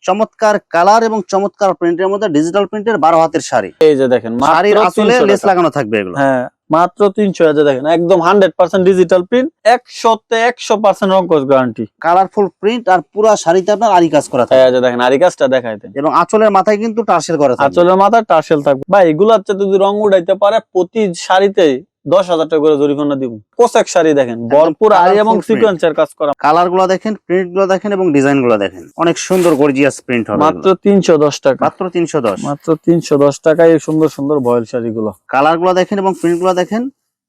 চমৎকার কালার এবং চমৎকার প্রিন্টের মধ্যে ডিজিটাল প্রিন্টের 12 হাতের শাড়ি। এই যে দেখেন শাড়ির আসলে লেস লাগানো থাকবে এগুলো। হ্যাঁ, মাত্র 300। এই যে দেখেন একদম 100% ডিজিটাল প্রিন্ট, 100% রংকশ গ্যারান্টি। কালারফুল প্রিন্ট আর পুরো শাড়িতে আপনার আরি কাজ করা থাকবে। এই যে দেখেন আরি কাজটা দেখাই দেন। এবং আঁচলের মাথায় কিন্তু টার্সেল করা থাকবে। আঁচলের মাথায় টার্সেল থাকবে। ভাই এগুলো হচ্ছে যদি রং উড়াইতে পারে প্রতি শাড়িতে 10,000 টাকা করে জরিমানা দিব। কোসেক শাড়ি দেখেন ভরপুর আরি এবং সিকোয়েন্সের কাজ করা। কালার গুলো দেখেন, প্রিন্ট গুলো দেখেন এবং ডিজাইন গুলো দেখেন, অনেক সুন্দর গর্জিয়াস প্রিন্ট হবে। মাত্র 310 টাকা। মাত্র 310। মাত্র 310 টাকায় এই সুন্দর সুন্দর ভয়েল শাড়িগুলো। কালার গুলো দেখেন এবং প্রিন্ট গুলো দেখেন,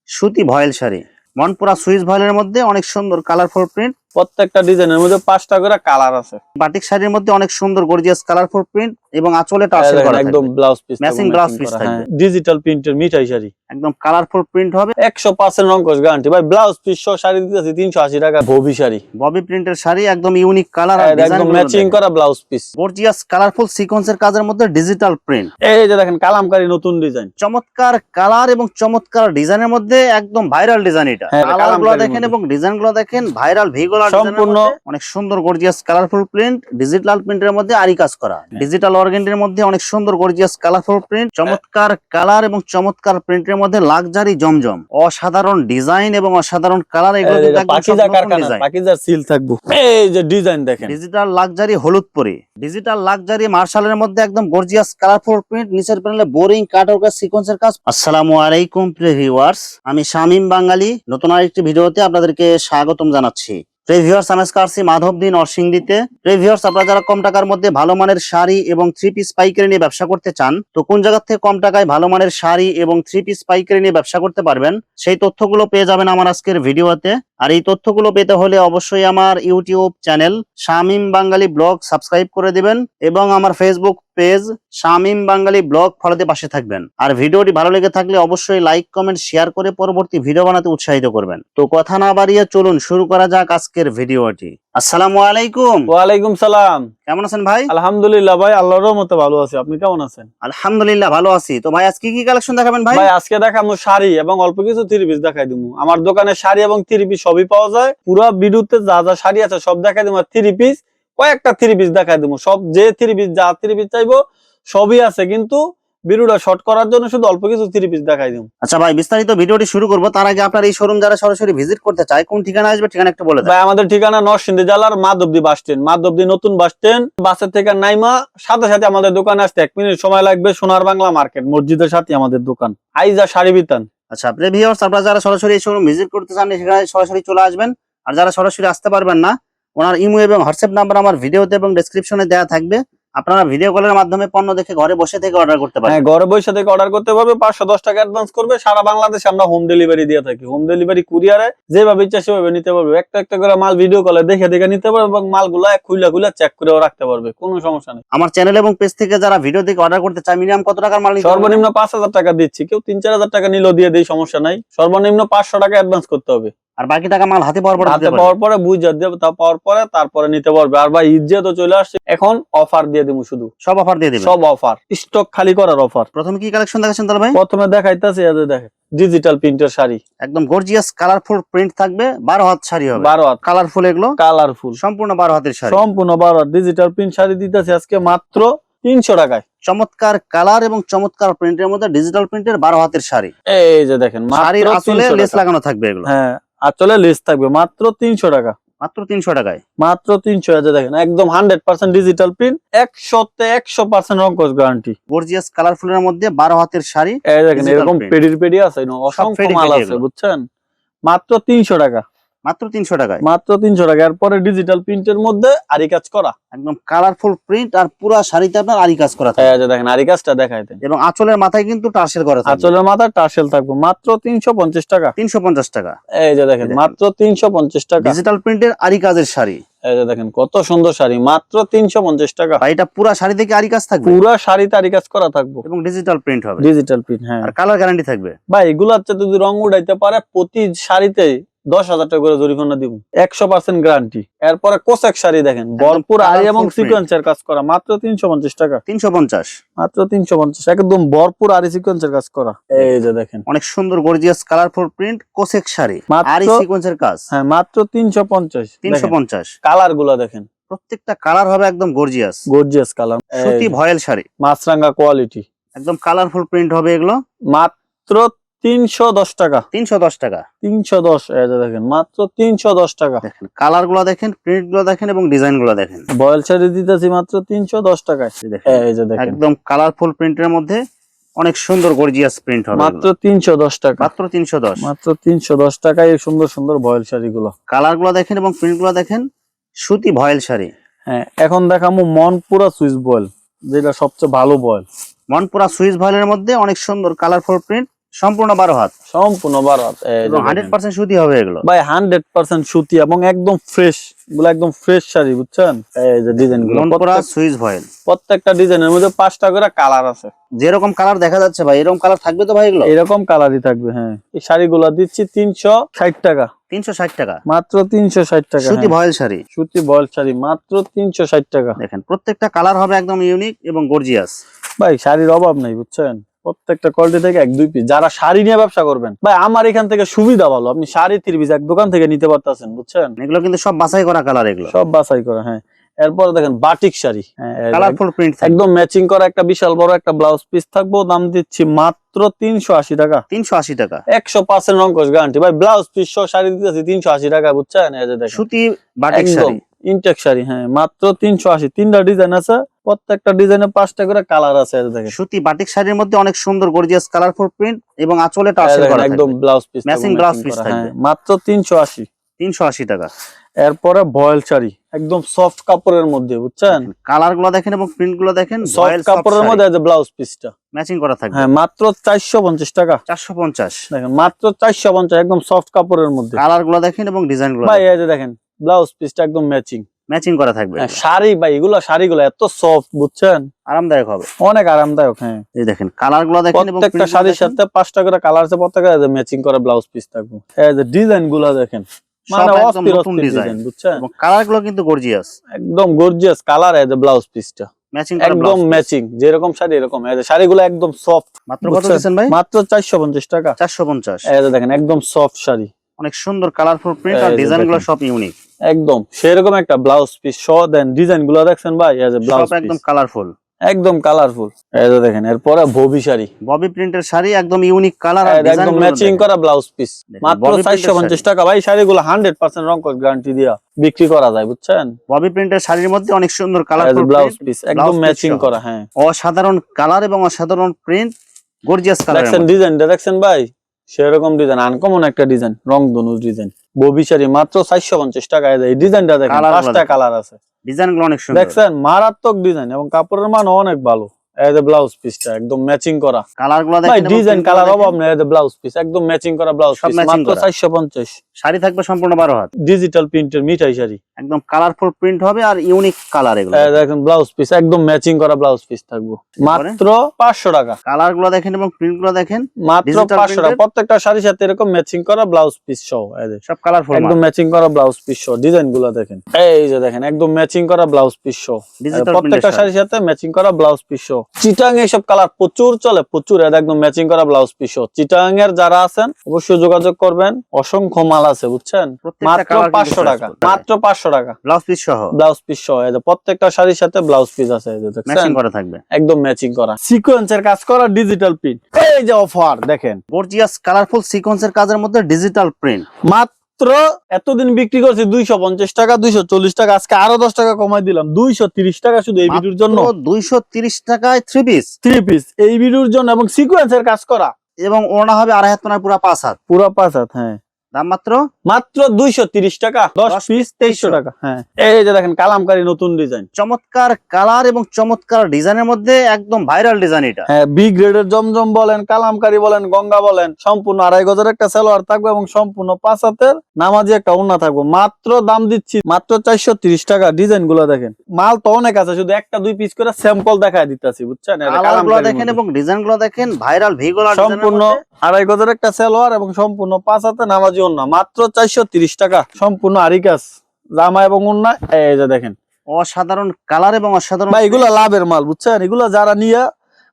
সুতি ভয়েল শাড়ি, মনপুরা সুইস ভয়েলের মধ্যে অনেক সুন্দর কালারফুল প্রিন্ট। প্রত্যেকটা ডিজাইনের মধ্যে 5টা করে কালার আছে। বাটিক শাড়ির মধ্যে অনেক সুন্দর গর্জিয়াস কালারফুল প্রিন্ট এবং আঁচলে টার্সেল করা থাকবে। একদম blouse piece, matching blouse piece থাকবে। ডিজিটাল প্রিন্টের মিঠাই শাড়ি, একদম কালারফুল প্রিন্ট হবে, 100% রংকশ গ্যারান্টি। ভাই ব্লাউজ পিস সহ শাড়ি দিতেছি 380 টাকা। ববি শাড়ি, ববি প্রিন্টের শাড়ি, একদম ইউনিক কালার আর ডিজাইন, একদম ম্যাচিং করা ব্লাউজ পিস, গর্জিয়াস কালারফুল সিকোয়েন্সের কাজের মধ্যে ডিজিটাল প্রিন্ট। এই যে দেখেন কালামকারী নতুন ডিজাইন, চমৎকার কালার এবং চমৎকার ডিজাইনের মধ্যে একদম ভাইরাল ডিজাইন। এটা কালারগুলো দেখেন এবং ডিজাইনগুলো দেখেন, ভাইরাল ভিগুলার সম্পূর্ণ অনেক সুন্দর গর্জিয়াস কালারফুল প্রিন্ট, ডিজিটাল প্রিন্টের মধ্যে আরি কাজ করা, ডিজিটাল অর্গেন্ডির মধ্যে অনেক সুন্দর গর্জিয়াস কালারফুল প্রিন্ট, চমৎকার কালার এবং চমৎকার প্রিন্টের মধ্যে লাক্সারি জমজম, অসাধারণ ডিজাইন এবং অসাধারণ কালার। এগুলো কিন্তু একদম পাকিজা কারখানা, পাকিজা সিল থাকবে। এই যে ডিজাইন দেখেন, ডিজিটাল লাক্সারি হলুদ পরি, ডিজিটাল লাক্সারি মার্শালের মধ্যে একদম গর্জিয়াস কালারফুল প্রিন্ট, নিচের প্যানেলে বোরিং কাটওয়ার্ক সিকোয়েন্সের কাজ। আসসালামু আলাইকুম প্রিয় ভিউয়ার্স, আমি শামীম বাঙালি নতুন আরেকটি ভিডিওতে আপনাদেরকে স্বাগতম জানাচ্ছি। প্রিভিউয়ার্স, আমি আজকে আসছি মাধবদী নরসিংদীতে। প্রিভিউয়ার্স, আপনারা যারা কম টাকার মধ্যে ভালো মানের শাড়ি এবং 3 পিস পাইকারি নিয়ে ব্যবসা করতে চান, তো কোন জায়গা থেকে কম টাকায় ভালো মানের শাড়ি এবং 3 পিস পাইকারি নিয়ে ব্যবসা করতে পারবেন, সেই তথ্যগুলো পেয়ে যাবেন আমার আজকের ভিডিওতে। আর এই তথ্যগুলো পেতে হলে অবশ্যই আমার ইউটিউব চ্যানেল শামীম বাঙালি ব্লগ সাবস্ক্রাইব করে দিবেন এবং আমার ফেসবুক পেজ শামীম বাঙালি ব্লগ ফলোতে পাশে থাকবেন। আর ভিডিওটি ভালো লেগে থাকলে অবশ্যই লাইক কমেন্ট শেয়ার করে পরবর্তী ভিডিও বানাতে উৎসাহিত করবেন। তো কথা না বাড়িয়ে চলুন শুরু করা যাক আজকের ভিডিওটি। আসসালামু আলাইকুম। ওয়ালাইকুম সালাম। কেমন আছেন ভাই? আলহামদুলিল্লাহ ভাই, আল্লাহর রহমতে ভালো আছি। আপনি কেমন আছেন? আলহামদুলিল্লাহ ভালো আছি। তো ভাই আজকে কি কালেকশন দেখাবেন ভাই? ভাই আজকে দেখাবো শাড়ি এবং অল্প কিছু 3 পিস দেখাই দিমু। আমার দোকানে শাড়ি এবং 3 পিস সবই পাওয়া যায়। পুরো ভিডিওতে যা যা শাড়ি আছে সব দেখাই দিমু। আর 3 পিস কয়েকটা 3 পিস দেখাই দিমু। সব যে 3 পিস যা 3 পিস চাইবো সবই আছে, কিন্তু ভিডিওটা শর্ট করার জন্য শুধু অল্প কিছু 3 পিস দেখাই দিমু। আচ্ছা ভাই, বিস্তারিত ভিডিওটি শুরু করব তার আগে আপনার এই শোরুম যারা সরাসরি ভিজিট করতে চায় কোন ঠিকানা আসবে, ঠিকানা একটু বলে দেন। ভাই আমাদের ঠিকানা নরসিংদী জেলার মাধবদী বাস স্ট্যান্ড, মাধবদী নতুন বাস স্ট্যান্ড। বাসের থেকে নাইমা সাথে সাথে আমাদের দোকানে আসতে 1 মিনিট সময় লাগবে। সোনার বাংলা মার্কেট মসজিদের সাথে আমাদের দোকান, আইজা শাড়ি বিতান। আচ্ছা ভিউয়ার্স, আপনারা যারা সরাসরি এই শোরুম ভিজিট করতে চান সেখানে সরাসরি চলে আসবেন। আর যারা সরাসরি আসতে পারবেন না, ওনার ইমো এবং হোয়াটসঅ্যাপ নাম্বার আমার ভিডিওতে এবং ডেসক্রিপশনে দেওয়া থাকবে। আপনারা ভিডিও কলের মাধ্যমে পণ্য দেখে ঘরে বসে থেকে অর্ডার করতে পারবেন। হ্যাঁ, ঘরে বসে থেকে অর্ডার করতে পারবে। 510 টাকা অ্যাডভান্স করবে। সারা বাংলাদেশে আমরা হোম ডেলিভারি দিয়ে থাকি। হোম ডেলিভারি কুরিয়ারে যেভাবে ইচ্ছা সেভাবে নিতে পারবে। একটা একটা করে মাল ভিডিও কলে দেখে দেখে নিতে পারবে এবং মালগুলো খুলে চেক করেও রাখতে পারবে, কোনো সমস্যা নেই। আমার চ্যানেল এবং পেজ থেকে যারা ভিডিও দেখে অর্ডার করতে চায় মিনিমাম কত টাকার মাল নিতে হবে? সর্বনিম্ন 5,000 টাকা দিচ্ছি। কেউ 3-4 হাজার টাকা নিলেও দিয়ে দেই, সমস্যা নাই। সর্বনিম্ন 500 টাকা অ্যাডভান্স করতে হবে। আর বাকি টাকা মাল হাতে পাওয়ার পরে বুঝা দেবে, তা পাওয়ার পরে তারপরে নিতে পারবে। আর ভাই ঈদ যেহেতু চলে আসছে, এখন অফার দিয়ে দেবো। শুধু সব অফার দিয়ে দেবে, সব অফার, স্টক খালি করার অফার। প্রথমে কি কালেকশন দেখাচ্ছেন তাহলে ভাই? প্রথমে দেখাইতাছি, দেখেন ডিজিটাল প্রিন্টের শাড়ি, একদম গর্জিয়াস কালারফুল প্রিন্ট থাকবে। 12 হাত শাড়ি হবে, 12 হাত কালারফুল, এগুলো কালারফুল সম্পূর্ণ 12 হাতের শাড়ি, সম্পূর্ণ 12 হাত ডিজিটাল প্রিন্ট শাড়ি দিতেছি আজকে মাত্র 300 টাকায়। চমৎকার কালার এবং চমৎকার প্রিন্টের মধ্যে ডিজিটাল প্রিন্টের 12 হাতের শাড়ি। এই যে দেখেন শাড়ির আসলে লেস লাগানো থাকবে এগুলো। হ্যাঁ, আঁচলে লেস থাকবে মাত্র 300 টাকা। মাত্র 300 টাকায়, মাত্র 300। এই যে দেখেন একদম 100% ডিজিটাল প্রিন্ট, 100% রংকশ গ্যারান্টি। গর্জিয়াস কালারফুলের মধ্যে 12 হাতের শাড়ি। এই দেখেন এরকম পেডি আছে, অসংখ্য মাল আছে, বুঝছেন? মাত্র 300 টাকা, মাত্র 300 টাকায়, মাত্র 300 টাকা। এরপরে ডিজিটাল প্রিন্টের মধ্যে আরি কাজ করা, একদম কালারফুল প্রিন্ট আর পুরো শাড়িতে আপনার আরি কাজ করা থাকবে। এই যে দেখেন আরি কাজটা দেখাই দেন। এবং আঁচলের মাথায় কিন্তু টার্সেল করা থাকবে। আঁচলের মাথায় টার্সেল থাকবে মাত্র 350 টাকা। 350 টাকা। এই যে দেখেন মাত্র 350 টাকা ডিজিটাল প্রিন্টের আরি কাজের শাড়ি। এই যে দেখেন কত সুন্দর শাড়ি, মাত্র 350 টাকা। আর এটা পুরো শাড়ি থেকে আরি কাজ থাকবে, পুরো শাড়িতে আরি কাজ করা থাকবে এবং ডিজিটাল প্রিন্ট হবে। ডিজিটাল প্রিন্ট, হ্যাঁ। আর কালার গ্যারান্টি থাকবে। ভাই এগুলো হচ্ছে যদি রং উড়াইতে পারে প্রতি শাড়িতে 10,000 টাকা করে জরিমানা দিব, 100% গ্যারান্টি। এরপরে কোসেক শাড়ি দেখেন ভরপুর আরি এবং সিকোয়েন্সের কাজ করা, মাত্র 350 টাকা। 350, মাত্র 350, একদম ভরপুর আরি সিকোয়েন্সের কাজ করা। এই যে দেখেন অনেক সুন্দর gorgeous colourful print cosec sari, আরি সিকোয়েন্সের কাজ। হ্যাঁ, মাত্র 350। 350। কালার গুলা দেখেন, প্রত্যেকটা কালার হবে একদম গর্জিয়াস গর্জিয়াস কালার, সুতি ভয়েল শাড়ি, মাছরাঙ্গা কোয়ালিটি, একদম কালারফুল প্রিন্ট হবে এগুলো। মাত্র 310 টাকা। 310 টাকা। 310, এই যে দেখেন মাত্র 310 টাকা। দেখেন কালার গুলো দেখেন, প্রিন্ট গুলো দেখেন এবং ডিজাইন গুলো দেখেন। বয়েল শাড়ি দিতেছি মাত্র 310 টাকায়। এই যে দেখেন একদম কালারফুল প্রিন্টের মধ্যে অনেক সুন্দর গর্জিয়াস প্রিন্ট হবে মাত্র 310 টাকা। মাত্র 310। মাত্র 310 টাকায় এই সুন্দর সুন্দর বয়েল শাড়িগুলো। কালার গুলো দেখেন এবং প্রিন্ট গুলো দেখেন, সুতি ভয়েল শাড়ি। হ্যাঁ, এখন দেখাবো মনপুরা সুইস বয়েল, যেটা সবচেয়ে ভালো বয়েল। মনপুরা সুইস ভয়েলের মধ্যে অনেক সুন্দর কালারফুল প্রিন্ট, সম্পূর্ণ 12 হাত, সম্পূর্ণ 12 হাত। 100% সুতি হবে এগুলো ভাই, 100% সুতি এবং একদম ফ্রেশ, এগুলো একদম ফ্রেশ শাড়ি, বুঝছেন? এই যে ডিজাইন গুলো, মনপুরা সুইস ভয়েল, প্রত্যেকটা ডিজাইনের মধ্যে 5টা করে কালার আছে। যেরকম কালার দেখা যাচ্ছে ভাই এরকম কালার থাকবে তো ভাই এগুলো? এরকম কালারই থাকবে। হ্যাঁ, এই শাড়িগুলো দিচ্ছি 360 টাকা। 360 টাকা মাত্র 360 টাকা। সুতি ভয়েল শাড়ি, সুতি বয়েল শাড়ি মাত্র 360 টাকা। দেখেন প্রত্যেকটা কালার হবে একদম ইউনিক এবং গর্জিয়াস। ভাই শাড়ির অভাব নাই, বুঝছেন? প্রত্যেকটা কোয়ালিটি থেকে 1-2 পিস। যারা শাড়ি নিয়ে ব্যবসা করবেন ভাই, আমার এখান থেকে সুবিধা ভালো, আপনি শাড়ি 3 পিস এক দোকান থেকে নিতে পারতেছেন, বুঝছেন? এগুলো কিন্তু সব বাছাই করা কালার, এগুলো সব বাছাই করা। হ্যাঁ, এরপর দেখেন বাটিক শাড়ি, কালারফুল প্রিন্ট, একদম ম্যাচিং করা একটা বিশাল বড় একটা ব্লাউজ পিস থাকবো। দাম দিচ্ছি মাত্র 380 টাকা। 380 টাকা 100% রংকশ গ্যারান্টি। ভাই ব্লাউজ পিস সহ শাড়ি দিতেছি 380 টাকা, বুঝছেন? এই যে দেখেন সুতি বাটিক শাড়ি, ইনটেক শাড়ি। হ্যাঁ, মাত্র 380। 3টা ডিজাইন আছে, প্রত্যেকটা ডিজাইনে 5টা করে কালার আছে। এই যে দেখেন সুতি বাটিক শাড়ির মধ্যে অনেক সুন্দর গর্জিয়াস কালারফুল প্রিন্ট এবং আঁচলে এই টার্সেল দেখেন করা একদম থাকবে, blouse piece, matching blouse piece থাকবে। মাত্র 380। 380 টাকা। এরপরে ভয়েল শাড়ি, একদম সফট কাপড়ের মধ্যে, বুঝছেন? কালার গুলো দেখেন এবং প্রিন্ট গুলো দেখেন, সফট কাপড়ের মধ্যে এই যে ব্লাউজ পিসটা ম্যাচিং করা থাকবে। হ্যাঁ, মাত্র 450 টাকা। 450। দেখেন মাত্র 450, একদম সফট কাপড়ের মধ্যে। কালার গুলো দেখেন এবং ডিজাইন গুলো ভাই এই যে দেখেন ব্লাউজ পিসটা একদম ম্যাচিং করা থাকবে। শাড়ি ভাই, এগুলো শাড়িগুলো এত সফট, বুঝছেন? আরামদায়ক হবে, অনেক আরামদায়ক। হ্যাঁ, এই দেখেন কালার গুলো দেখেন এবং প্রত্যেকটা শাড়ির সাথে 5টা করে কালার আছে, প্রত্যেকটা ম্যাচিং করা ব্লাউজ পিস থাকবে। এই যে ডিজাইন গুলো দেখেন, মানে অস্থির অস্থির ডিজাইন, বুঝছেন? এবং কালার গুলো কিন্তু গর্জিয়াস, একদম গর্জিয়াস কালার। এই যে ব্লাউজ পিসটা ম্যাচিং করা, একদম ম্যাচিং, যেরকম শাড়ি এরকম। এই যে শাড়িগুলো একদম সফট। মাত্র কত দিবেন ভাই? মাত্র 450 টাকা। 450। এই যে দেখেন একদম সফট শাড়ি, অনেক সুন্দর কালারফুল প্রিন্ট আর এই যে ডিজাইন গুলো দেখেন। সব ইউনিক, একদম সেরকম একটা ব্লাউজ পিস সহ দেন। ডিজাইন গুলো দেখছেন ভাই, এই যে ব্লাউজ সব একদম পিস কালারফুল, একদম কালারফুল। এই যে দেখেন এরপরে ববি শাড়ি, ববি প্রিন্টের শাড়ি, একদম ইউনিক কালার আর ডিজাইন, একদম ম্যাচিং করা ব্লাউজ পিস। দেখেন, মাত্র bobby print এর 450 টাকা। ভাই শাড়িগুলো 100% রংকশ গ্যারান্টি দিয়া বিক্রি করা যায়, বুঝছেন? ববি প্রিন্টের শাড়ির মধ্যে অনেক সুন্দর এই যে কালারফুল ব্লাউজ পিস একদম ম্যাচিং করা। হ্যাঁ, অসাধারণ কালার এবং অসাধারণ প্রিন্ট, গর্জিয়াস কালার। দেখছেন ডিজাইনটা, দেখছেন ভাই? সেরকম ডিজাইন, আনকমন একটা ডিজাইন, রংধনু ডিজাইন। ববি শাড়ি মাত্র 450 টাকা। এই ডিজাইনটা দেখেন, 5টা কালার আছে। ডিজাইন গুলো অনেক সুন্দর, দেখছেন? মারাত্মক ডিজাইন এবং কাপড়ের মান অনেক ভালো। এই যে ব্লাউজ পিসটা একদম ম্যাচিং করা। কালার গুলো ভাই দেখেন, ডিজাইন কালার অভাব নেই। এই যে ব্লাউজ পিস একদম ম্যাচিং করা ব্লাউজ সব পিস, matching মাত্র করা। 450। শাড়ি থাকবে সম্পূর্ণ 12 হাত, ডিজিটাল প্রিন্টের মিঠাই শাড়ি, একদম কালারফুল প্রিন্ট হবে আর ইউনিক কালার। এগুলো এই দেখেন ব্লাউজ পিস একদম ম্যাচিং করা ব্লাউজ পিস থাকবো মাত্র 500 টাকা। কালার গুলো দেখেন এবং প্রিন্ট গুলো দেখেন, মাত্র digital 500 টাকা। printed। প্রত্যেকটা শাড়ির সাথে এরকম ম্যাচিং করা ব্লাউজ পিস সহ। এই যে সব কালারফুল, একদম ম্যাচিং করা ব্লাউজ পিস সহ। ডিজাইন গুলো দেখেন, এই যে দেখেন একদম ম্যাচিং করা ব্লাউজ পিস সহ। Digital প্রত্যেকটা printed শাড়ির সাথে ম্যাচিং করা ব্লাউজ পিস সহ। চিটাং এইসব কালার প্রচুর চলে, প্রচুর। একদম ম্যাচিং করা ব্লাউজ পিস সহ। চিটাং এর যারা আছেন অবশ্যই যোগাযোগ করবেন, অসংখ্য মাল আছে, বুঝছেন? মাত্র 500 টাকা। মাত্র 500 টাকা ব্লাউজ পিস সহ, ব্লাউজ পিস সহ। এই যে প্রত্যেকটা শাড়ির সাথে ব্লাউজ পিস আছে, এই যে দেখছেন ম্যাচিং করা থাকবে, একদম ম্যাচিং করা, সিকোয়েন্সের কাজ করা, ডিজিটাল প্রিন্ট। এই যে অফার দেখেন, গর্জিয়াস কালারফুল সিকোয়েন্সের কাজের মধ্যে ডিজিটাল প্রিন্ট। মাত্র এতদিন বিক্রি করছি 250 টাকা, 240 টাকা, আজকে আরো 10 টাকা কমাই দিলাম, 230 টাকা শুধু এই ভিডিওর জন্য। 230 টাকায় 3 পিস, 3 পিস এই ভিডিওর জন্য, এবং সিকোয়েন্সের কাজ করা, এবং ওড়না হবে 2.5 হাত মানে পুরো 5 হাত। পুরো 5 হাত। হ্যাঁ, দাম মাত্র মাত্র 230 টাকা, 10 পিস 2300 টাকা। হ্যাঁ, এই যে দেখেন কালামকারী নতুন ডিজাইন, চমৎকার কালার এবং চমৎকার ডিজাইনের মধ্যে একদম ভাইরাল ডিজাইন এটা। হ্যাঁ, বি গ্রেডের জমজম বলেন, কালামকারী বলেন, গঙ্গা বলেন, সম্পূর্ণ 2.5 গজের একটা সালোয়ার থাকবে এবং সম্পূর্ণ 5 হাতের নামাজি একটা ওড়না থাকবে। মাত্র দাম দিচ্ছি মাত্র 430 টাকা। ডিজাইন গুলো দেখেন, মাল তো অনেক আছে, শুধু 1-2 পিস করে স্যাম্পল দেখায় দিতেছি, বুঝছেন? কালারগুলো দেখেন এবং ডিজাইনগুলো দেখেন, ভাইরাল ভিগুলো সম্পূর্ণ 2.5 গজের একটা সালোয়ার এবং সম্পূর্ণ 5 হাতে নামাজি ওড়না, মাত্র 430 টাকা। সম্পূর্ণ আরি কাজ, জামা এবং ওড়না। এই যে দেখেন অসাধারণ কালার এবং অসাধারণ, ভাই এগুলা লাভের মাল, বুঝছেন? এগুলা যারা নিয়ে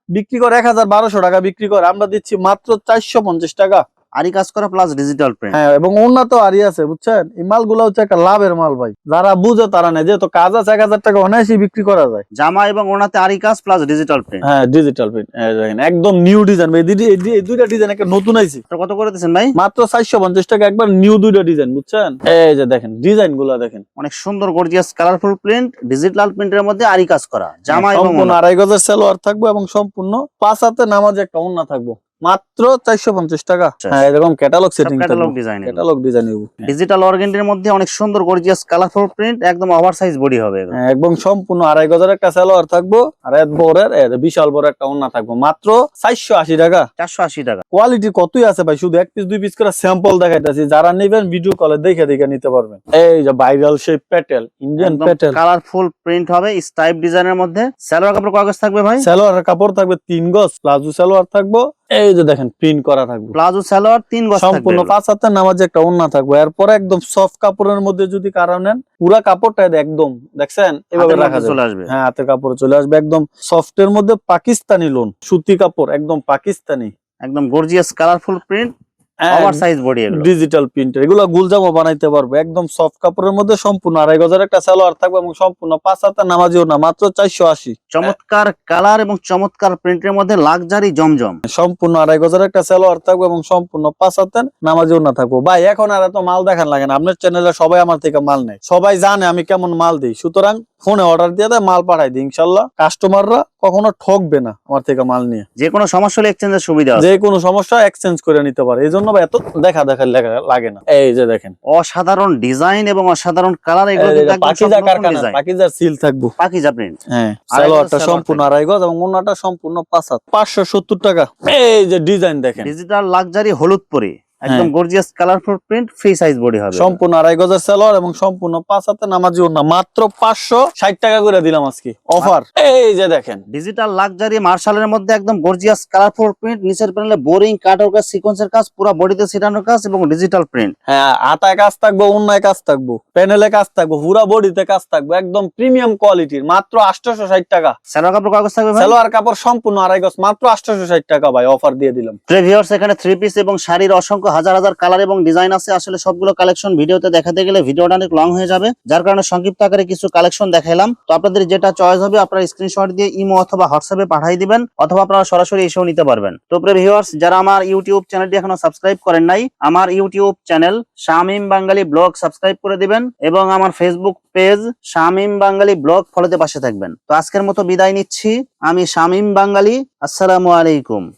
বিক্রি করে 1000-1200 টাকা বিক্রি করে, আমরা দিচ্ছি মাত্র 450 টাকা। আরি কাজ করা প্লাস ডিজিটাল প্রিন্ট। হ্যাঁ, এবং উন্নত আরি আছে বুঝছেন। এই মালগুলো হচ্ছে একটা লাভের মাল ভাই, যারা বুঝে তারা নেই, যেহেতু কাজ আছে 1000 টাকা অনায়াসই বিক্রি করা যায়। জামা এবং ওনাতে আরি কাজ প্লাস ডিজিটাল প্রিন্ট। হ্যাঁ, ডিজিটাল প্রিন্ট একদম নিউ ডিজাইন ভাই। এই দুইটা ডিজাইন একটা নতুন আইছে, তো কত করে দিচ্ছেন ভাই? মাত্র 450 টাকা, একবার নিউ দুইটা ডিজাইন বুঝছেন। এই যে দেখেন ডিজাইন গুলা দেখেন, অনেক সুন্দর গর্জিয়াস কালারফুল প্রিন্ট, ডিজিটাল প্রিন্টের মধ্যে আরি কাজ করা জামা এবং সম্পূর্ণ 2.5 গজের সালোয়ার থাকবে এবং সম্পূর্ণ 5 হাতে নামাজে একটা ওড়না থাকবে, মাত্র 450 টাকা। হ্যাঁ, এরকম catalogue setting, catalogue design, catalogue design digital অর্গেন্ডির মধ্যে অনেক সুন্দর গর্জিয়াস কালারফুল প্রিন্ট, একদম ওভারসাইজ বডি হবে এগুলো। একদম সম্পূর্ণ 2.5 গজের একটা সালোয়ার থাকবো, আর এত বড়ের বিশাল বড় একটা ওড়না থাকবো, মাত্র 480 টাকা। 480 টাকা। কোয়ালিটি কতই আছে ভাই, শুধু 1 পিস 2 পিস করে স্যাম্পল দেখাইতেছি, যারা নেবেন ভিডিও কলে দেখে দেখে নিতে পারবেন। এই যে viral shape Patel, Indian Patel, colourful print হবে স্টাইপ ডিজাইনের মধ্যে। সালোয়ার কাপড় কাগজ থাকবে ভাই? সালোয়ারের কাপড় থাকবে 3 গজ, প্লাজো সালোয়ার থাকবো, এই যে দেখেন প্রিন্ট করা থাকবে, প্লাজো সালোয়ার 3 গজ থাকবে, সম্পূর্ণ 5 হাতের নামাজে একটা ওড়না থাকবে। এরপরে একদম সফট কাপড়ের মধ্যে যদি কারো নেন, পুরা কাপড়টা একদম দেখছেন এভাবে রাখা চলে যাবে। আসবে। হ্যাঁ, হাতের কাপড় চলে আসবে, একদম সফটের মধ্যে পাকিস্তানি লোন, সুতি কাপড়, একদম পাকিস্তানি, একদম gorgeous colourful print, oversize body এগুলো। ডিজিটাল প্রিন্টার, এগুলো গুলজামও বানাইতে পারবে, একদম সফট কাপড়ের মধ্যে সম্পূর্ণ 2.5 গজের একটা সালোয়ার থাকবে এবং সম্পূর্ণ 5 হাতের নামাজিও না, মাত্র 480। চমৎকার কালার এবং চমৎকার প্রিন্টের মধ্যে লাক্সারি জমজম, সম্পূর্ণ 2.5 গজের একটা সালোয়ার থাকবে এবং সম্পূর্ণ 5 হাতের নামাজিও না থাকবো। ভাই এখন আর এত মাল দেখান লাগে না, আপনার চ্যানেলে সবাই আমার থেকে মাল নেয়, সবাই জানে আমি কেমন মাল দিই, সুতরাং ফোনে অর্ডার দিয়ে দেয়, মাল পাঠাই দিই, ইনশাল্লাহ কাস্টমাররা কখনো ঠকবে না আমার থেকে মাল নিয়ে। যে কোনো সমস্যা হলে এক্সচেঞ্জের সুবিধা আছে, যে কোনো সমস্যা এক্সচেঞ্জ করে নিতে পারে, এই জন্য ভাই এত দেখা লাগে না। এই যে দেখেন অসাধারণ ডিজাইন এবং অসাধারণ কালার, এগুলো কিন্তু একদম পাকিজা নতুন কারখানা, ডিজাইন, পাকিজার সিল থাকবো, পাকিজা প্রিন্ট। হ্যাঁ, 2.5 সালোয়ারটা গজ সম্পূর্ণ সালোয়ার 2.5 গজ এবং ওড়নাটা সম্পূর্ণ 5 হাত, 570 টাকা। এই যে ডিজাইন দেখেন, ডিজিটাল লাক্সারি হলুদ পরি, একদম gorgeous colourful print, free size body হবে, সম্পূর্ণ 2.5 গজের সালোয়ার এবং সম্পূর্ণ 5 হাতে নামাজি ওড়না, মাত্র 560 টাকা করে দিলাম আজকে অফার। এই যে দেখেন ডিজিটাল লাক্সারি মার্শালের মধ্যে একদম গর্জিয়াস কালারফুল প্রিন্ট, নিচের প্যানেলে বোরিং কাটওয়ার্ক সিকোয়েন্সের কাজ, পুরো বডিতে ছিটানোর কাজ এবং ডিজিটাল প্রিন্ট। হ্যাঁ, আতায় কাজ থাকবো, ওড়নায় কাজ থাকবো, প্যানেলে কাজ থাকবো, পুরা বডিতে কাজ থাকবো, একদম প্রিমিয়াম কোয়ালিটির, মাত্র 860 টাকা। সালোয়ার কাপড় কাগজ থাকবে ভাই? সালোয়ার কাপড় সম্পূর্ণ 2.5 গজ, মাত্র 860 টাকা ভাই, অফার দিয়ে দিলাম। ভিউয়ার্স, এখানে 3 পিস এবং শাড়ির অসংখ্য হাজার হাজার কালার এবং ডিজাইন আছে। আসলে সবগুলো কালেকশন ভিডিওতে দেখাতে গেলে ভিডিওটা অনেক লং হয়ে যাবে, যার কারণে সংক্ষিপ্ত আকারে কিছু কালেকশন দেখাইলাম। তো আপনাদের যেটা চয়েস হবে আপনারা স্ক্রিনশট দিয়ে ইমো অথবা হোয়াটসঅ্যাপে পাঠিয়ে দিবেন, অথবা আপনারা সরাসরি এসেও নিতে পারবেন। তো প্রিয় ভিউয়ার্স, যারা আমার ইউটিউব চ্যানেলটি এখনো সাবস্ক্রাইব করেন নাই, আমার ইউটিউব চ্যানেল শামীম বাঙালি ব্লগ সাবস্ক্রাইব করে দিবেন এবং আমার ফেসবুক পেজ শামীম বাঙালি ব্লগ ফলোতে পাশে থাকবেন। তো আজকের মতো বিদায় নিচ্ছি, আমি শামীম বাঙালি। আসসালামু আলাইকুম।